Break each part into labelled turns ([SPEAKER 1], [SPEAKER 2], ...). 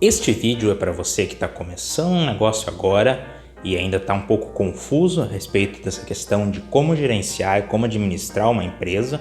[SPEAKER 1] Este vídeo é para você que está começando um negócio agora e ainda está um pouco confuso a respeito dessa questão de como gerenciar e como administrar uma empresa,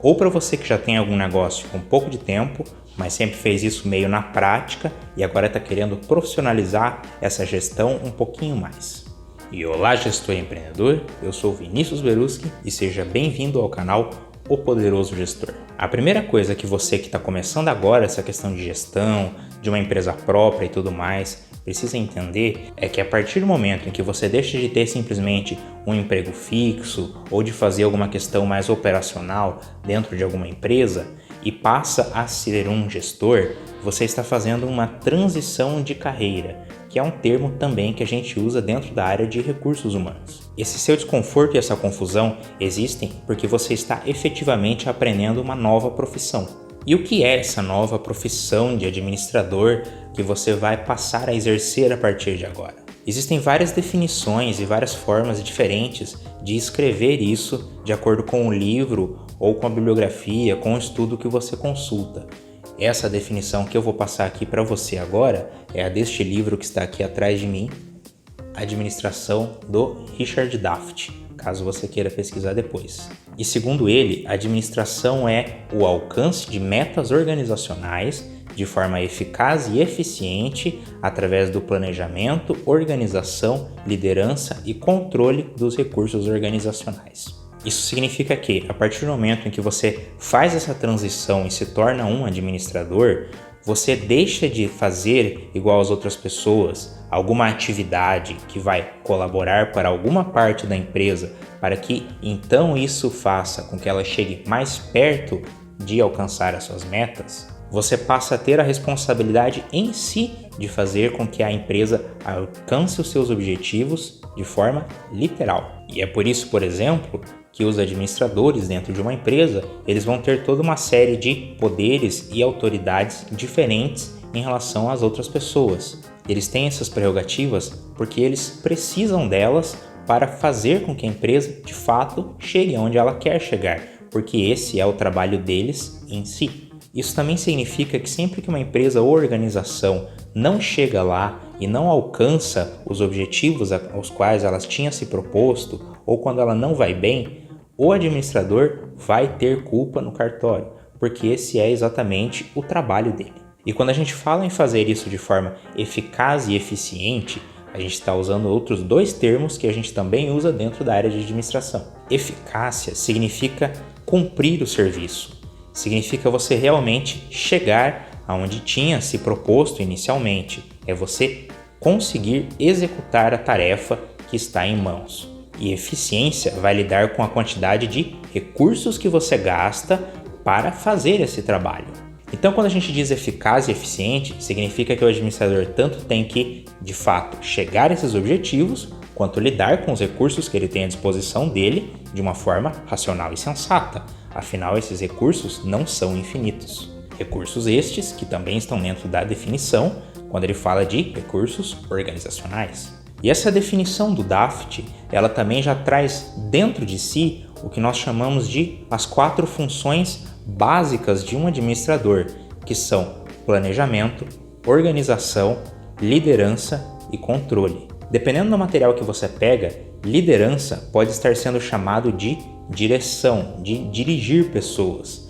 [SPEAKER 1] ou para você que já tem algum negócio com pouco de tempo, mas sempre fez isso meio na prática e agora está querendo profissionalizar essa gestão um pouquinho mais. E olá, gestor e empreendedor, eu sou Vinícius Beruski e seja bem-vindo ao canal O Poderoso Gestor. A primeira coisa que você que está começando agora essa questão de gestão, de uma empresa própria e tudo mais, precisa entender é que a partir do momento em que você deixa de ter simplesmente um emprego fixo ou de fazer alguma questão mais operacional dentro de alguma empresa e passa a ser um gestor, você está fazendo uma transição de carreira, que é um termo também que a gente usa dentro da área de recursos humanos. Esse seu desconforto e essa confusão existem porque você está efetivamente aprendendo uma nova profissão. E o que é essa nova profissão de administrador que você vai passar a exercer a partir de agora? Existem várias definições e várias formas diferentes de escrever isso de acordo com o livro ou com a bibliografia, com o estudo que você consulta. Essa definição que eu vou passar aqui para você agora é a deste livro que está aqui atrás de mim, Administração, do Richard Daft, caso você queira pesquisar depois. E segundo ele, administração é o alcance de metas organizacionais de forma eficaz e eficiente através do planejamento, organização, liderança e controle dos recursos organizacionais. Isso significa que, a partir do momento em que você faz essa transição e se torna um administrador, você deixa de fazer igual às outras pessoas, alguma atividade que vai colaborar para alguma parte da empresa, para que então isso faça com que ela chegue mais perto de alcançar as suas metas. Você passa a ter a responsabilidade em si de fazer com que a empresa alcance os seus objetivos de forma literal. E é por isso, por exemplo, que os administradores dentro de uma empresa, eles vão ter toda uma série de poderes e autoridades diferentes em relação às outras pessoas. Eles têm essas prerrogativas porque eles precisam delas para fazer com que a empresa, de fato, chegue onde ela quer chegar, porque esse é o trabalho deles em si. Isso também significa que sempre que uma empresa ou organização não chega lá e não alcança os objetivos aos quais ela tinha se proposto, ou quando ela não vai bem, o administrador vai ter culpa no cartório, porque esse é exatamente o trabalho dele. E quando a gente fala em fazer isso de forma eficaz e eficiente, a gente está usando outros dois termos que a gente também usa dentro da área de administração. Eficácia significa cumprir o serviço, significa você realmente chegar aonde tinha se proposto inicialmente, é você conseguir executar a tarefa que está em mãos. E eficiência vai lidar com a quantidade de recursos que você gasta para fazer esse trabalho. Então, quando a gente diz eficaz e eficiente, significa que o administrador tanto tem que, de fato, chegar a esses objetivos, quanto lidar com os recursos que ele tem à disposição dele de uma forma racional e sensata. Afinal, esses recursos não são infinitos. Recursos estes que também estão dentro da definição quando ele fala de recursos organizacionais. E essa definição do Daft, ela também já traz dentro de si o que nós chamamos de as 4 funções básicas de um administrador, que são planejamento, organização, liderança e controle. Dependendo do material que você pega, liderança pode estar sendo chamado de direção, de dirigir pessoas.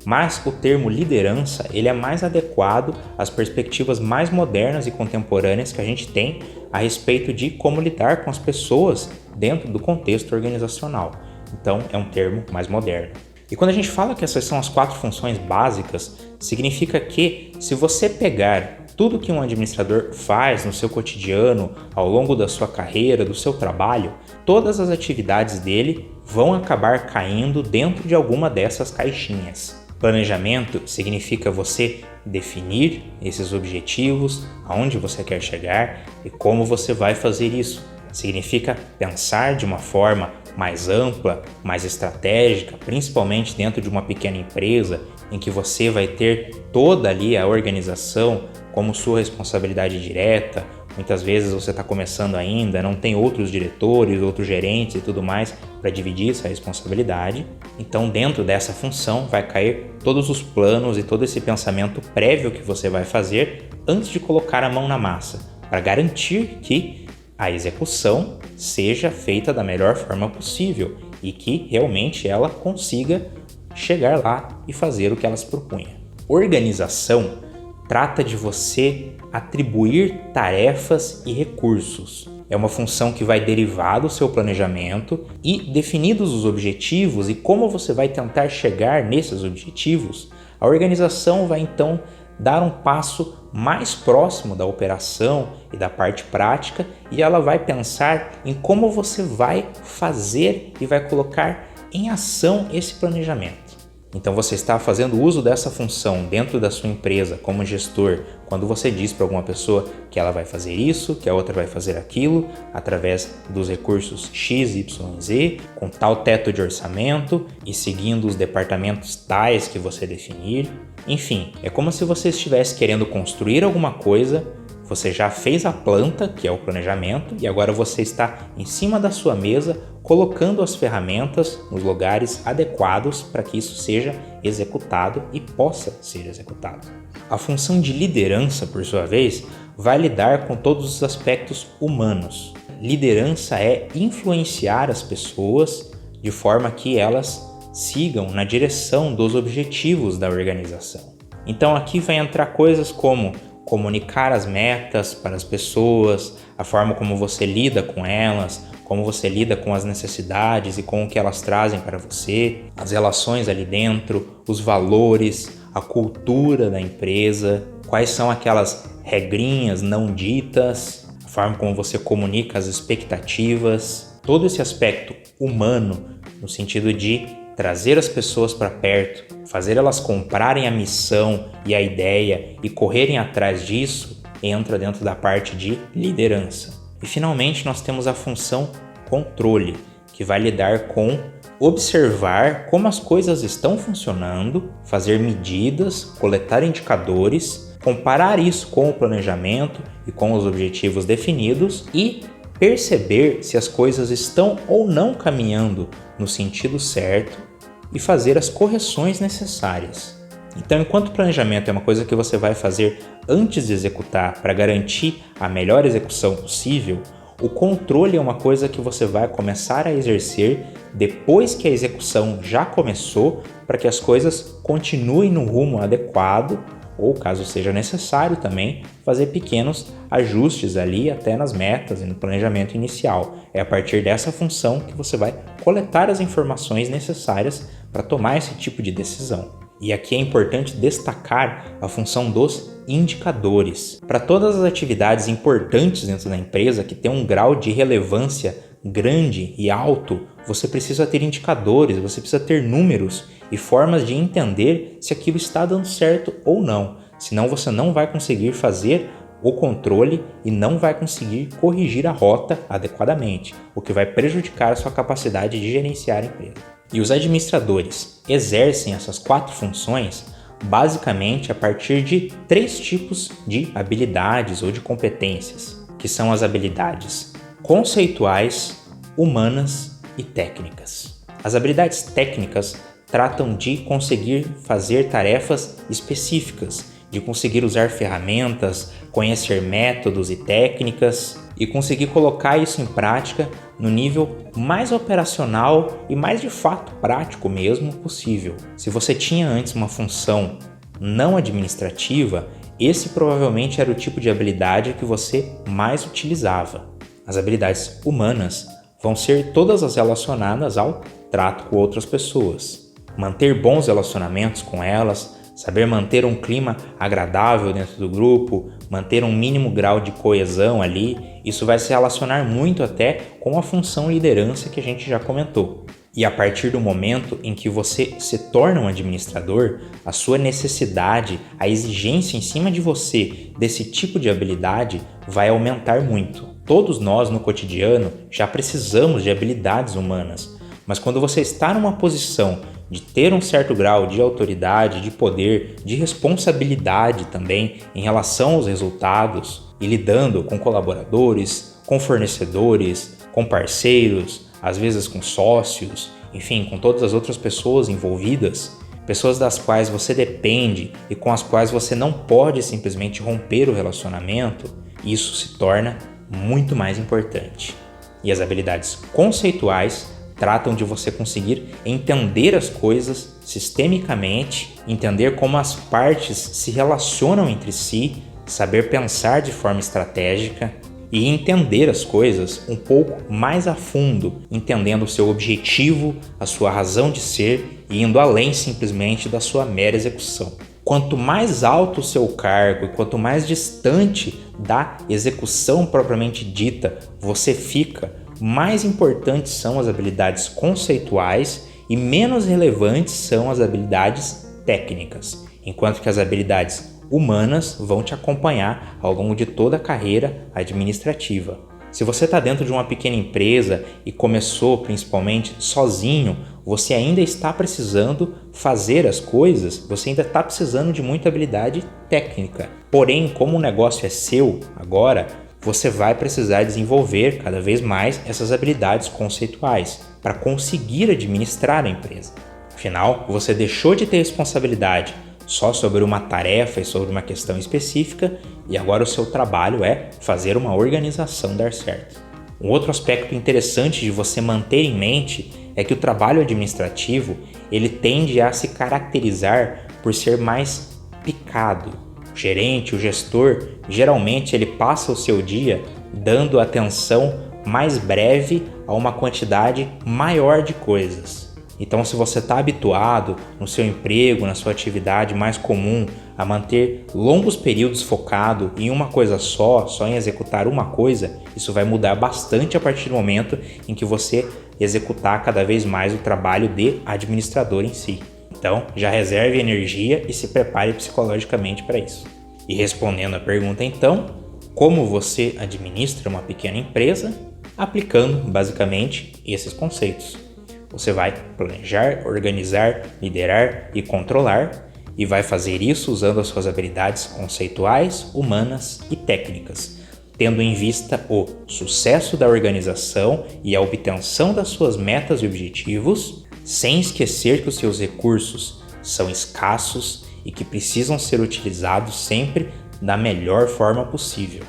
[SPEAKER 1] Mas o termo liderança ele é mais adequado às perspectivas mais modernas e contemporâneas que a gente tem a respeito de como lidar com as pessoas dentro do contexto organizacional. Então é um termo mais moderno. E quando a gente fala que essas são as 4 funções básicas, significa que se você pegar tudo que um administrador faz no seu cotidiano, ao longo da sua carreira, do seu trabalho, todas as atividades dele vão acabar caindo dentro de alguma dessas caixinhas. Planejamento significa você definir esses objetivos, aonde você quer chegar e como você vai fazer isso. Significa pensar de uma forma mais ampla, mais estratégica, principalmente dentro de uma pequena empresa em que você vai ter toda ali a organização como sua responsabilidade direta, muitas vezes você está começando ainda, não tem outros diretores, outros gerentes e tudo mais para dividir essa responsabilidade. Então, dentro dessa função vai cair todos os planos e todo esse pensamento prévio que você vai fazer antes de colocar a mão na massa, para garantir que a execução seja feita da melhor forma possível e que realmente ela consiga chegar lá e fazer o que ela se propunha. Organização trata de você atribuir tarefas e recursos. É uma função que vai derivar do seu planejamento e, definidos os objetivos e como você vai tentar chegar nesses objetivos, a organização vai então dar um passo mais próximo da operação e da parte prática e ela vai pensar em como você vai fazer e vai colocar em ação esse planejamento. Então você está fazendo uso dessa função dentro da sua empresa como gestor, quando você diz para alguma pessoa que ela vai fazer isso, que a outra vai fazer aquilo, através dos recursos X, Y, Z, com tal teto de orçamento e seguindo os departamentos tais que você definir. Enfim, é como se você estivesse querendo construir alguma coisa, você já fez a planta, que é o planejamento, e agora você está em cima da sua mesa colocando as ferramentas nos lugares adequados para que isso seja executado e possa ser executado. A função de liderança, por sua vez, vai lidar com todos os aspectos humanos. Liderança é influenciar as pessoas de forma que elas sigam na direção dos objetivos da organização. Então aqui vai entrar coisas como comunicar as metas para as pessoas, a forma como você lida com elas, como você lida com as necessidades e com o que elas trazem para você, as relações ali dentro, os valores, a cultura da empresa, quais são aquelas regrinhas não ditas, a forma como você comunica as expectativas, todo esse aspecto humano no sentido de trazer as pessoas para perto, fazer elas comprarem a missão e a ideia e correrem atrás disso, entra dentro da parte de liderança. E finalmente nós temos a função controle, que vai lidar com observar como as coisas estão funcionando, fazer medidas, coletar indicadores, comparar isso com o planejamento e com os objetivos definidos e perceber se as coisas estão ou não caminhando no sentido certo e fazer as correções necessárias. Então, enquanto o planejamento é uma coisa que você vai fazer antes de executar para garantir a melhor execução possível, o controle é uma coisa que você vai começar a exercer depois que a execução já começou, para que as coisas continuem no rumo adequado ou, caso seja necessário também, fazer pequenos ajustes ali até nas metas e no planejamento inicial. É a partir dessa função que você vai coletar as informações necessárias para tomar esse tipo de decisão. E aqui é importante destacar a função dos indicadores. Para todas as atividades importantes dentro da empresa que tem um grau de relevância grande e alto, você precisa ter indicadores, você precisa ter números e formas de entender se aquilo está dando certo ou não. Senão você não vai conseguir fazer o controle e não vai conseguir corrigir a rota adequadamente, o que vai prejudicar a sua capacidade de gerenciar a empresa. E os administradores exercem essas 4 funções basicamente a partir de 3 tipos de habilidades ou de competências, que são as habilidades conceituais, humanas e técnicas. As habilidades técnicas tratam de conseguir fazer tarefas específicas, de conseguir usar ferramentas, conhecer métodos e técnicas e conseguir colocar isso em prática no nível mais operacional e mais de fato prático mesmo possível. Se você tinha antes uma função não administrativa, esse provavelmente era o tipo de habilidade que você mais utilizava. As habilidades humanas vão ser todas as relacionadas ao trato com outras pessoas. Manter bons relacionamentos com elas, saber manter um clima agradável dentro do grupo, manter um mínimo grau de coesão ali, isso vai se relacionar muito até com a função liderança que a gente já comentou. E a partir do momento em que você se torna um administrador, a sua necessidade, a exigência em cima de você desse tipo de habilidade vai aumentar muito. Todos nós no cotidiano já precisamos de habilidades humanas, mas quando você está numa posição de ter um certo grau de autoridade, de poder, de responsabilidade também em relação aos resultados, e lidando com colaboradores, com fornecedores, com parceiros, às vezes com sócios, enfim, com todas as outras pessoas envolvidas, pessoas das quais você depende e com as quais você não pode simplesmente romper o relacionamento, isso se torna muito mais importante. E as habilidades conceituais tratam de você conseguir entender as coisas sistemicamente, entender como as partes se relacionam entre si, saber pensar de forma estratégica e entender as coisas um pouco mais a fundo, entendendo o seu objetivo, a sua razão de ser e indo além simplesmente da sua mera execução. Quanto mais alto o seu cargo e quanto mais distante da execução propriamente dita você fica, mais importantes são as habilidades conceituais e menos relevantes são as habilidades técnicas, enquanto que as habilidades humanas vão te acompanhar ao longo de toda a carreira administrativa. Se você está dentro de uma pequena empresa e começou principalmente sozinho, você ainda está precisando fazer as coisas, você ainda está precisando de muita habilidade técnica. Porém, como o negócio é seu agora, você vai precisar desenvolver cada vez mais essas habilidades conceituais para conseguir administrar a empresa. Afinal, você deixou de ter responsabilidade só sobre uma tarefa e sobre uma questão específica e agora o seu trabalho é fazer uma organização dar certo. Um outro aspecto interessante de você manter em mente é que o trabalho administrativo ele tende a se caracterizar por ser mais picado. O gerente, o gestor, geralmente ele passa o seu dia dando atenção mais breve a uma quantidade maior de coisas. Então, se você está habituado no seu emprego, na sua atividade mais comum, a manter longos períodos focado em uma coisa só em executar uma coisa, isso vai mudar bastante a partir do momento em que você executar cada vez mais o trabalho de administrador em si. Então, já reserve energia e se prepare psicologicamente para isso. E respondendo à pergunta então, como você administra uma pequena empresa? Aplicando basicamente esses conceitos. Você vai planejar, organizar, liderar e controlar e vai fazer isso usando as suas habilidades conceituais, humanas e técnicas, tendo em vista o sucesso da organização e a obtenção das suas metas e objetivos, sem esquecer que os seus recursos são escassos e que precisam ser utilizados sempre da melhor forma possível.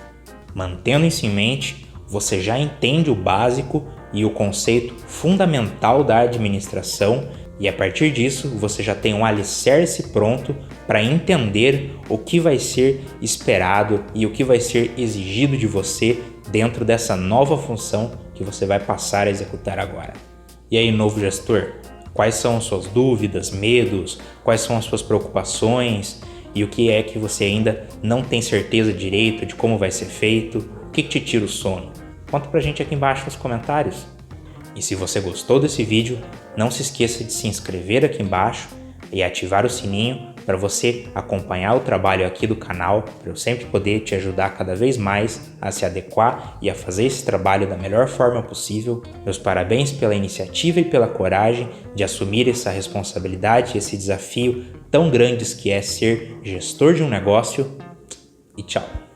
[SPEAKER 1] Mantendo isso em mente, você já entende o básico e o conceito fundamental da administração e a partir disso você já tem um alicerce pronto para entender o que vai ser esperado e o que vai ser exigido de você dentro dessa nova função que você vai passar a executar agora. E aí, novo gestor, quais são as suas dúvidas, medos, quais são as suas preocupações e o que é que você ainda não tem certeza direito de como vai ser feito, o que te tira o sono? Conta pra gente aqui embaixo nos comentários. E se você gostou desse vídeo, não se esqueça de se inscrever aqui embaixo e ativar o sininho para você acompanhar o trabalho aqui do canal, para eu sempre poder te ajudar cada vez mais a se adequar e a fazer esse trabalho da melhor forma possível. Meus parabéns pela iniciativa e pela coragem de assumir essa responsabilidade, esse desafio tão grande que é ser gestor de um negócio. E tchau!